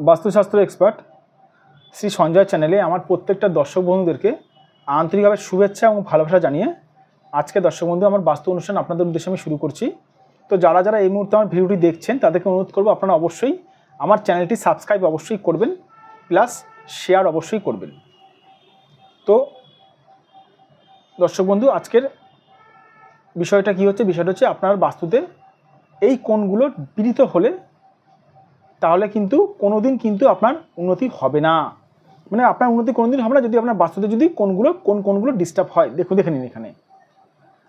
বাস্তুশাস্ত্র এক্সপার্ট শ্রী সঞ্জয় চ্যানেলে আমার প্রত্যেকটা দর্শক বন্ধুদেরকে আন্তরিকভাবে শুভেচ্ছা এবং ভালোবাসা জানিয়ে আজকে দর্শক বন্ধু আমার বাস্তু অনুষ্ঠান আপনাদের উদ্দেশ্যে আমি শুরু করছি। তো যারা যারা এই মুহূর্তে আমার ভিডিওটি দেখছেন তাদেরকে অনুরোধ করবো আপনারা অবশ্যই আমার চ্যানেলটি সাবস্ক্রাইব অবশ্যই করবেন, প্লাস শেয়ার অবশ্যই করবেন। তো দর্শক বন্ধু আজকের বিষয়টা কী হচ্ছে, বিষয়টা হচ্ছে আপনার বাস্তুতে এই কোণগুলো পীড়িত হলে তাহলে কিন্তু কোনোদিন কিন্তু আপনার উন্নতি হবে না, মানে আপনার উন্নতি কোনোদিন হবে না যদি আপনার বাস্তুতে যদি কোনগুলো ডিস্টার্ব হয়। দেখে নিন এখানে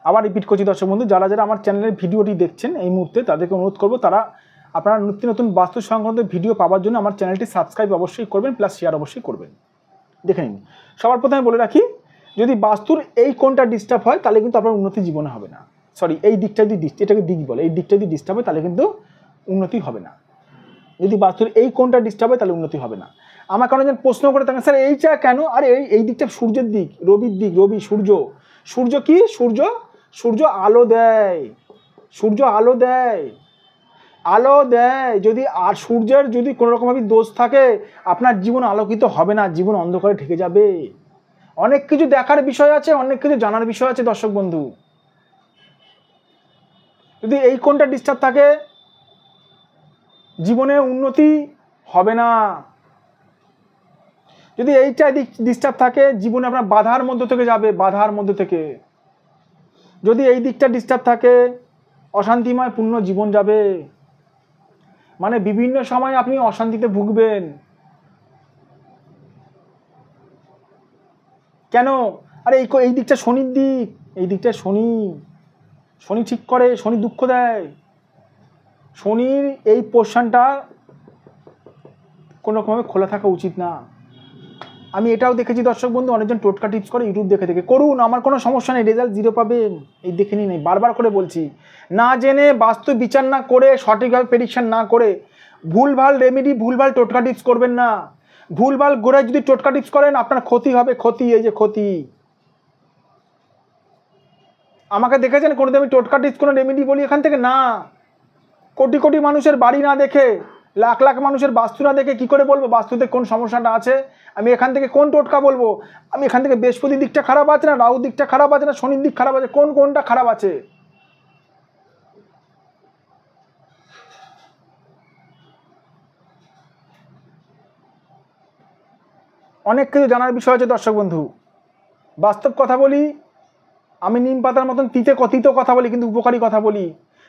আবার রিপিট করছি দর্শক বন্ধু, যারা যারা আমার চ্যানেলের ভিডিওটি দেখছেন এই মুহূর্তে তাদেরকে অনুরোধ করবো তারা আপনারা নতুন নতুন বাস্তু সংক্রান্ত ভিডিও পাওয়ার জন্য আমার চ্যানেলটি সাবস্ক্রাইব অবশ্যই করবেন, প্লাস শেয়ার অবশ্যই করবেন। দেখে নিন, সবার প্রথমে বলে রাখি, যদি বাস্তুর এই কোণটা ডিস্টার্ব হয় তাহলে কিন্তু আপনার উন্নতি জীবনে হবে না। সরি, এই দিকটা যদি এটাকে দিক বলে, এই দিকটা যদি ডিস্টার্ব হয় তাহলে কিন্তু উন্নতি হবে না। যদি বাস্তুর এই কোণটা ডিস্টার্ব হয় তাহলে উন্নতি হবে না। আমাকে অনেকজন প্রশ্ন করে থাকেন, স্যার এইটা কেন? আরে এই দিকটা সূর্যের দিক, রবির দিক, রবি সূর্য কি? সূর্য আলো দেয়, সূর্য আলো দেয়। যদি আর সূর্যের যদি কোনো রকমভাবে দোষ থাকে আপনার জীবন আলোকিত হবে না, জীবন অন্ধকারে ঢেকে যাবে। অনেক কিছু দেখার বিষয় আছে, অনেক কিছু জানার বিষয় আছে দর্শক বন্ধু। যদি এই কোণটা ডিস্টার্ব থাকে জীবনে উন্নতি হবে না। যদি এইটা ডিস্টার্ব থাকে জীবনে আপনার বাধার মধ্যে থেকে যাবে, বাধার মধ্যে থেকে। যদি এই দিকটা ডিস্টার্ব থাকে অশান্তিময় পূর্ণ জীবন যাবে, মানে বিভিন্ন সময় আপনি অশান্তিতে ভুগবেন। কেন? আরে এই দিকটা শনির দিক, এই দিকটা শনি ঠিক করে, শনি দুঃখ দেয়। শনির এই পোর্শনটা কোনো রকমভাবে খোলা থাকা উচিত না। আমি এটাও দেখেছি দর্শক বন্ধু, অনেকজন টোটকা টিপস করে ইউটিউব দেখে করুন, আমার কোনো সমস্যা নেই, রেজাল্ট 0 পাবেন। এই দেখে নিন, বারবার করে বলছি, না জেনে বাস্তু বিচার না করে সঠিকভাবে প্রেডিকশন না করে ভুলভাল রেমেডি, ভুলভাল টোটকা টিপস করবেন না। ভুলভাল গোড়ায় যদি টোটকা টিপস করেন আপনার ক্ষতি হবে, ক্ষতি, এই যে ক্ষতি। আমাকে দেখেছেন কোনোদিন আমি টোটকা টিপস কোনো রেমেডি বলি এখান থেকে? না। কোটি কোটি মানুষের বাড়ি না দেখে, লাখ লাখ মানুষের বাস্তু না দেখে কি করে বলবো বাস্তুতে কোন সমস্যাটা আছে? আমি এখান থেকে কোন টোটকা বলবো? আমি এখান থেকে বৃহস্পতি দিকটা খারাপ আছে না, রাহু দিকটা খারাপ আছে না, শনির দিক খারাপ আছে, কোনটা খারাপ আছে? অনেক কিছু জানার বিষয় আছে দর্শক বন্ধু। বাস্তব কথা বলি, আমি নিম পাতার মতন তিতে কথা বলি, কিন্তু উপকারী কথা বলি।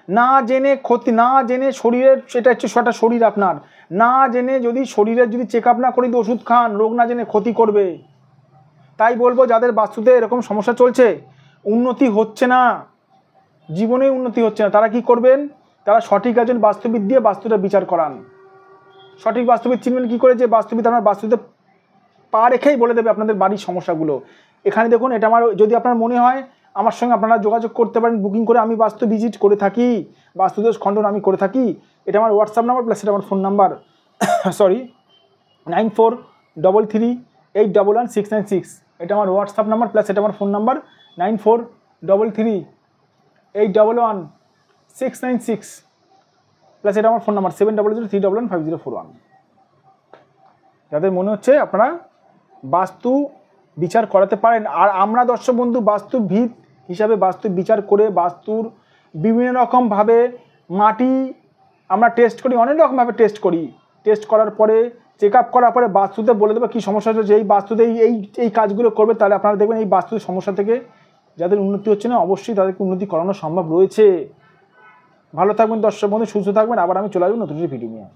না জেনে ক্ষতি, না জেনে শরীরের, সেটা হচ্ছে সেটা শরীর আপনার, না জেনে যদি শরীরের যদি চেক আপ না করি ওষুধ খান, রোগ না জেনে ক্ষতি করবে। তাই বলবো যাদের বাস্তুতে এরকম সমস্যা চলছে, উন্নতি হচ্ছে না, জীবনে উন্নতি হচ্ছে না, তারা কি করবেন? তারা সঠিক একজন বাস্তুবিদ দিয়ে বাস্তুটা বিচার করান। সঠিক বাস্তুবিদ চিনবেন কি করে? যে বাস্তুবিদ আমার বাস্তুতে পা রেখেই বলে দেবে আপনাদের বাড়ির সমস্যাগুলো। এখানে দেখুন, এটা আমার, যদি আপনার মনে হয় আমার সঙ্গে আপনারা যোগাযোগ করতে পারেন বুকিং করে। আমি বাস্তু ভিজিট করে থাকি, বাস্তুদোষ খণ্ডন আমি করে থাকি। এটা আমার হোয়াটসঅ্যাপ নাম্বার, প্লাস এটা আমার ফোন নাম্বার। সরি, 9433811696। এটা আমার হোয়াটসঅ্যাপ নাম্বার, প্লাস এটা আমার ফোন নাম্বার 9433811696, প্লাস এটা আমার ফোন নাম্বার 7003115041। যাদের মনে হচ্ছে আপনারা বাস্তু বিচার করাতে পারেন। আর আমরা দর্শক বন্ধু বাস্তুবিদ হিসাবে বাস্তু বিচার করে বাস্তুর বিভিন্ন রকমভাবে মাটি আমরা টেস্ট করি, অনেক রকমভাবে টেস্ট করি। টেস্ট করার পরে, চেক আপ করার পরে বাস্তুতে বলে দেবে কী সমস্যা হচ্ছে, যে এই বাস্তুতে এই কাজগুলো করবে, তাহলে আপনারা দেখবেন এই বাস্তুর সমস্যা থেকে যাদের উন্নতি হচ্ছে না অবশ্যই তাদেরকে উন্নতি করানো সম্ভব রয়েছে। ভালো থাকবেন দর্শক বন্ধু, সুস্থ থাকবেন। আবার আমি চলে আসবো নতুন ভিডিও নিয়ে।